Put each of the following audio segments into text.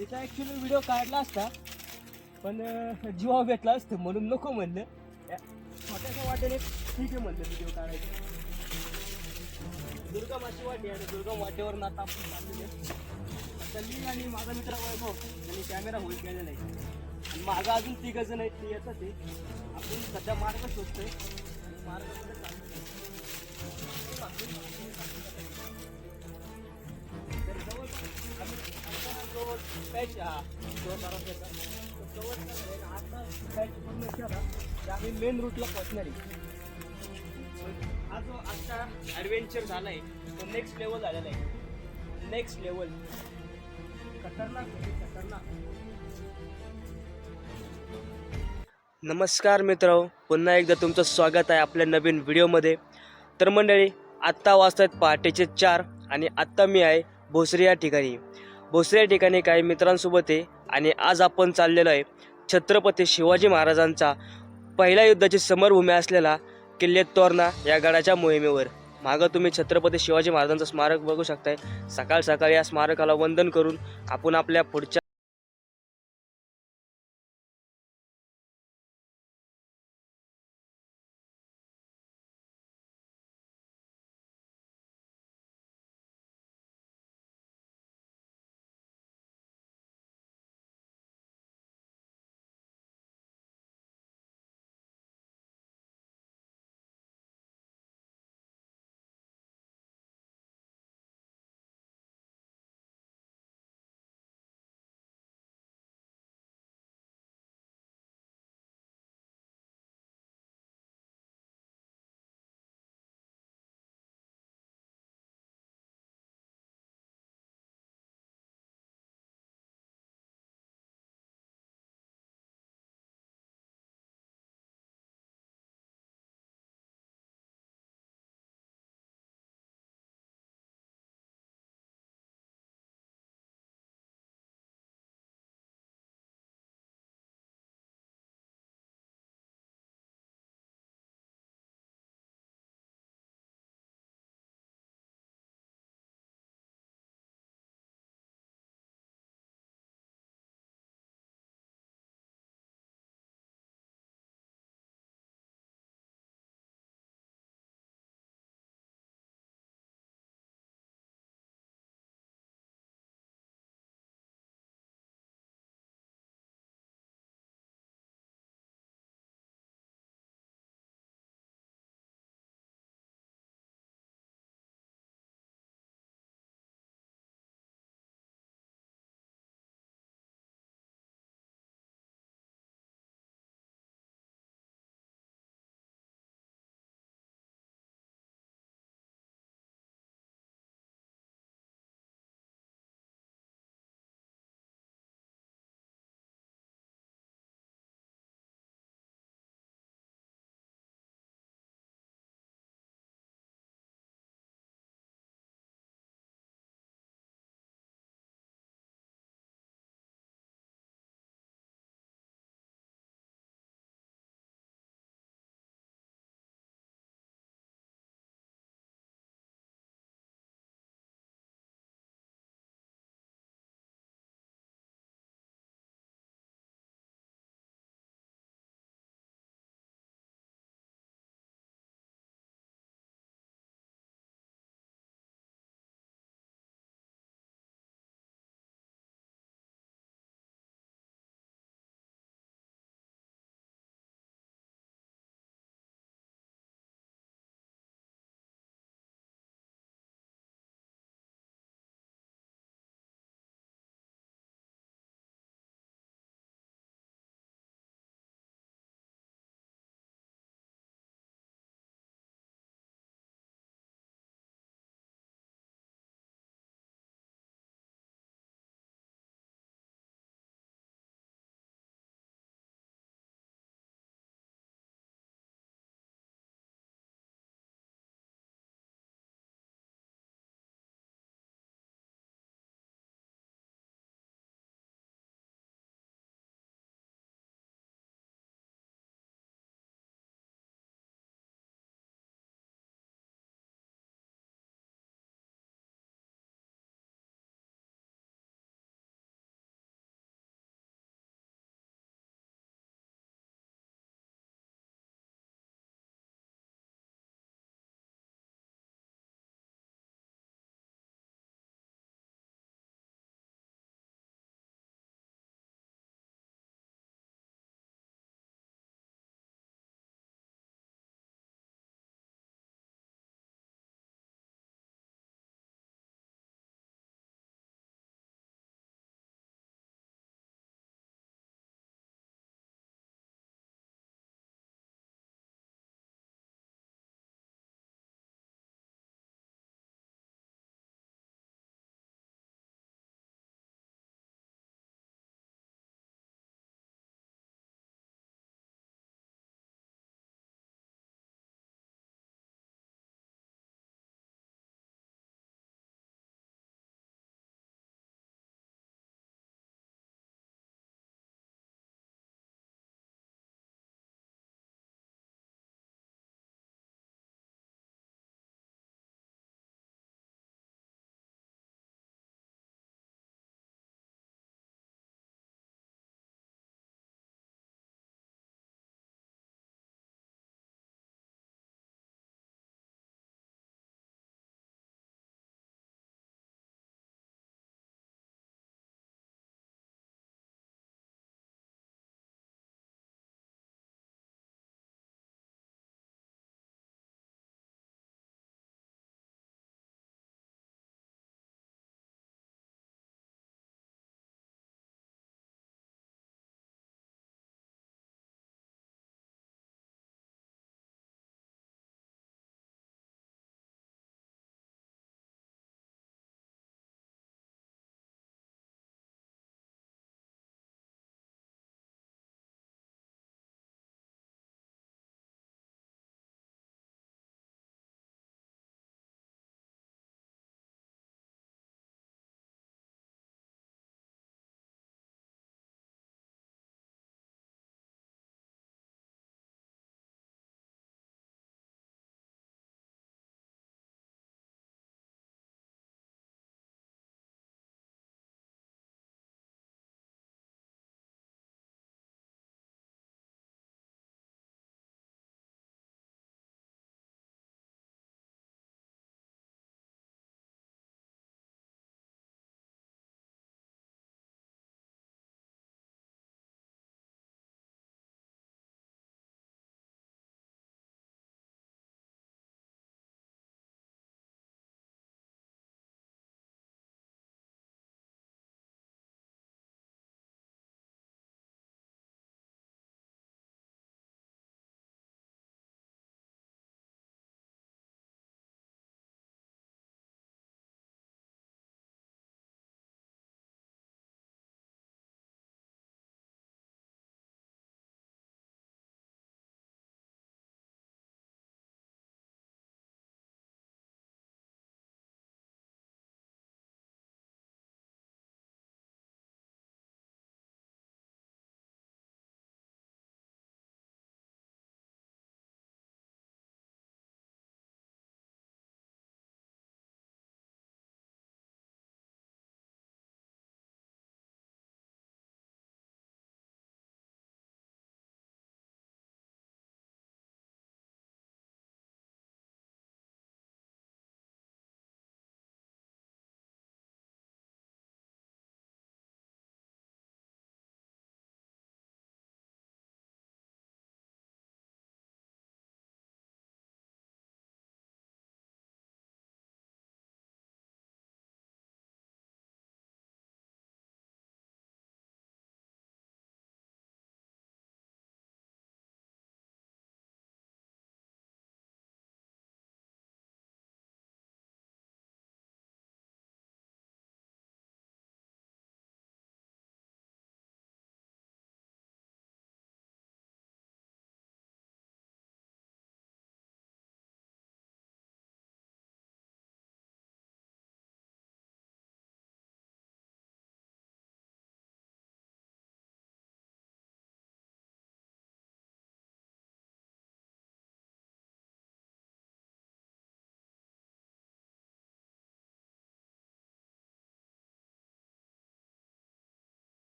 तिचा actually video काढला असता, पण जीवा भेटला असतं म्हणून नको म्हणलं. छोट्याशा वाटेने ठीक आहे म्हणलं व्हिडिओ काढायचं. दुर्गम अशी वाटी आणि दुर्गम वाटेवर आता आपण चाललेले. आता मी आणि माझा मित्र वैभव त्यांनी कॅमेरा होल्ड केलेला आहे आणि माझा अजून 3 जण आहेत, ते येतात ते. आपण सध्या मार्ग शोधतोय. मार्गामध्ये चालतोय. तर जवळ आम्ही जो पॅच हा जो तारखेचा तो जवळचा आहे. आता पॅच पूर्ण केला की आम्ही मेन रूटला पोहोचणार आहे. हा जो आजचा ॲडव्हेंचर झाला आहे तो नेक्स्ट लेवल झालेला आहे. नेक्स्ट लेवल खतरनाक म्हणजे खतरनाक. नमस्कार मित्र, पुन्हा एकदा तुमचं स्वागत आहे आपल्या नवीन व्हिडिओमध्ये. तर मंडळी, आत्ता वाजत आहेत पहाटेचे 4 आणि आत्ता मी आहे भोसरी या ठिकाणी. भोसरी या ठिकाणी काही मित्रांसोबत आहे आणि आज आपण चाललेलो आहे छत्रपती शिवाजी महाराजांचा पहिल्या युद्धाची समरभूमी असलेला किल्ले तोरणा या गडाच्या मोहिमेवर. मागं तुम्ही छत्रपती शिवाजी महाराजांचं स्मारक बघू शकताय. सकाळ सकाळी या स्मारकाला वंदन करून आपण आपल्या पुढच्या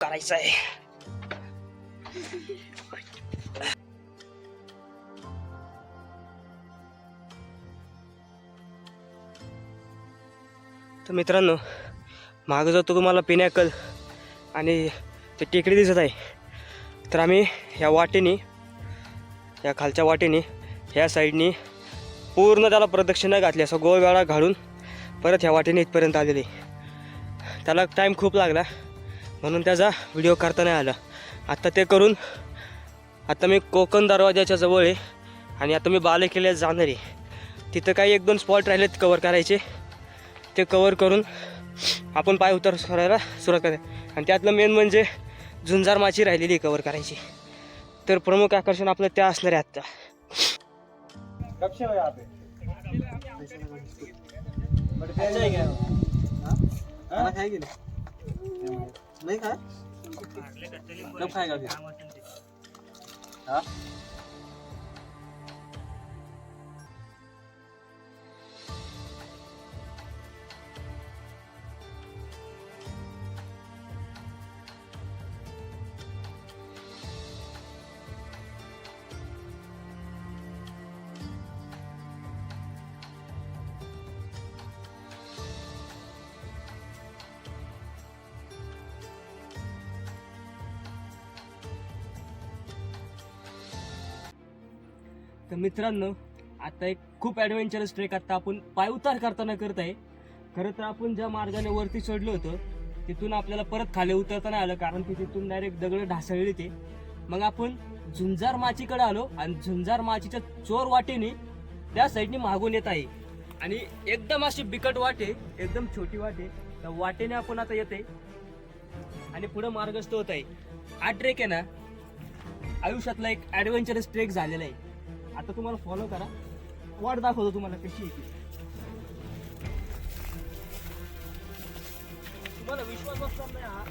करायचा आहे. तर मित्रांनो, मागं जातो तुम्हाला पिनॅकल आणि ते टेकडी दिसत आहे. तर आम्ही ह्या वाटेने, या खालच्या वाटेने ह्या साईडनी पूर्ण त्याला प्रदक्षिणा घातली, असं गोलगाडा घालून परत ह्या वाटेने इथपर्यंत आलेली. त्याला टाईम खूप लागला म्हणून त्याचा व्हिडिओ करता नाही आला. आता ते करून आता मी कोकण दरवाजाच्या जवळ आहे आणि आता मी बालेकिल्ल्यात जाणार आहे. तिथं काही 1-2 स्पॉट राहिलेत कवर करायचे, ते कवर करून आपण पाय उतार करायला सुरुवात करायची. आणि त्यातलं मेन म्हणजे झुंजार माची राहिलेली कवर करायची. तर प्रमुख आकर्षण आपलं त्या असणार आहे. आत्ता नहीं खाया कब खाएगा फिर? हाँ तर मित्रांनो, आता एक खूप ॲडव्हेंचरस ट्रेक आता आपण पायउतार करताना करत आहे. खरं तर आपण ज्या मार्गाने वरती चढलो होतो तिथून आपल्याला परत खाली उतरता नाही आलं, कारण की तिथून डायरेक्ट दगड ढासळली ते. मग आपण झुंजार माचीकडे आलो आणि झुंजार माचीच्या चोर वाटेने त्या साईडने मागून येत आहे. आणि एकदम अशी बिकट वाटे, एकदम छोटी वाटे, त्या वाटेने आपण आता येते आणि पुढे मार्गस्थ होत आहे. हा ट्रेक आहे ना, आयुष्यातला एक ॲडव्हेंचरस ट्रेक झालेला आहे. आता तुम्हाला फॉलो करा, वाट दाखवतो तुम्हाला कशी येते. तुम्हाला विश्वास बसणार नाही हा,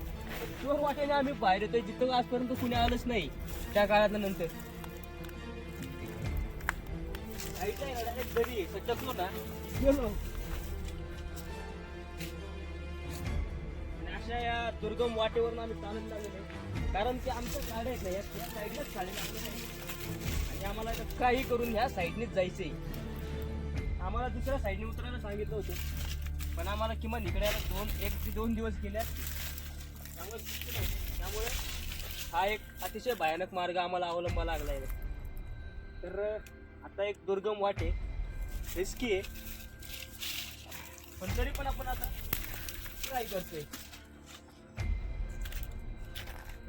चोर वाटेने आम्ही बाहेर येतोय जिथं आजपर्यंत कुणी आलंच नाही त्या काळात. नंतर घरी सटकलो ना गेलो. आणि अशा या दुर्गम वाटेवरून आम्ही चालत लागलेलो, कारण की आमच्या गाड्या आहेत ना या साईडलाच चालेल आणि आम्हाला काही करून ह्या साईडनेच जायचंय. आम्हाला दुसऱ्या साईडने उतरायला सांगितलं होतं, पण आम्हाला किमान इकडे यायला 1 ते 2 दिवस गेल्यात. त्यामुळे हा एक अतिशय भयानक मार्ग आम्हाला अवलंबा लागला आहे. तर आता एक दुर्गम वाट आहे, रिस्की आहे, पण तरी पण आपण आता ट्राय करतोय.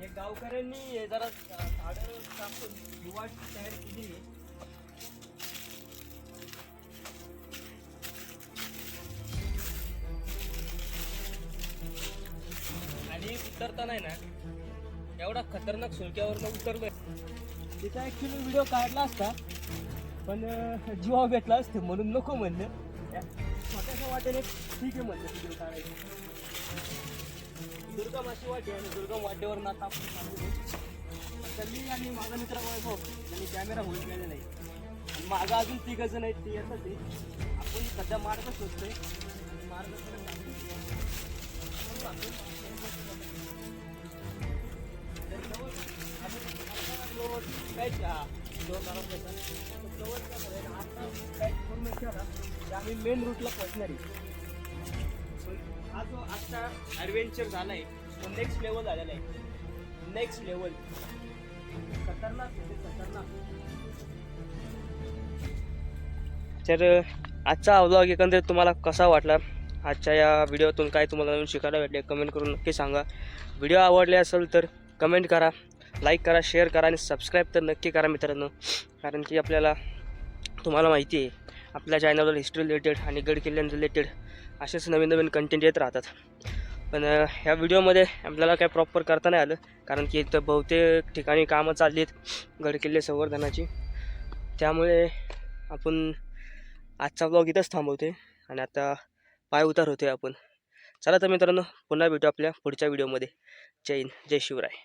एक गावकऱ्यांनी जरा झाडं कापून ही वाट तयार केली आहे. आणि उतरताना ना एवढा खतरनाक सुळक्यावरनं उतरलोय. तिचा ऍक्च्युली व्हिडिओ काढला असता, पण जीवा भेटला असते म्हणून नको म्हणलं. स्वतःच्या वाटेने ठीक आहे म्हणलं व्हिडिओ काढायचं. दुर्गम अशी वाटे आणि दुर्गम वाटेवर आता आपण सांगू. तर मी आणि माझा मित्र वैभव त्यांनी कॅमेरा होऊन गेलेला नाही आणि माझा अजून 3 जण आहेत, ते येतात. ते आपण सध्या मार्ग शोधतोय. मार्ग आम्ही मेन रूटला पोहोचणार आहे. हा जो आजचा ॲडव्हेंचर झाला आहे तो नेक्स्ट लेवल झालेला आहे. नेक्स्ट लेवल खतरनाक म्हणजे खतरनाक. तर आजचा व्लॉग एकंदरीत तुम्हाला कसा वाटला? आजच्या या व्हिडिओतून काय तुम्हाला नवीन शिकायला भेटले कमेंट करून नक्की सांगा. व्हिडिओ आवडले असेल तर कमेंट करा, लाईक करा, शेअर करा आणि सबस्क्राईब तर नक्की करा मित्रांनो. कारण की आपल्याला तुम्हाला माहिती आहे आपल्या चॅनलवर हिस्ट्री रिलेटेड आणि गड किल्ल्यां रिलेटेड असेच नवीन नवीन कंटेंट येत राहतात. पण ह्या व्हिडिओमध्ये आपल्याला काय प्रॉपर करता नाही आलं, कारण की इथं बहुतेक ठिकाणी कामं चालली आहेत गडकिल्ले संवर्धनाची. त्यामुळे आपण आजचा ब्लॉग इथंच थांबवते आणि आता पाय उतार होते आपण. चला तर मित्रांनो, पुन्हा भेटू आपल्या पुढच्या व्हिडिओमध्ये. जय हिंद, जय शिवराय.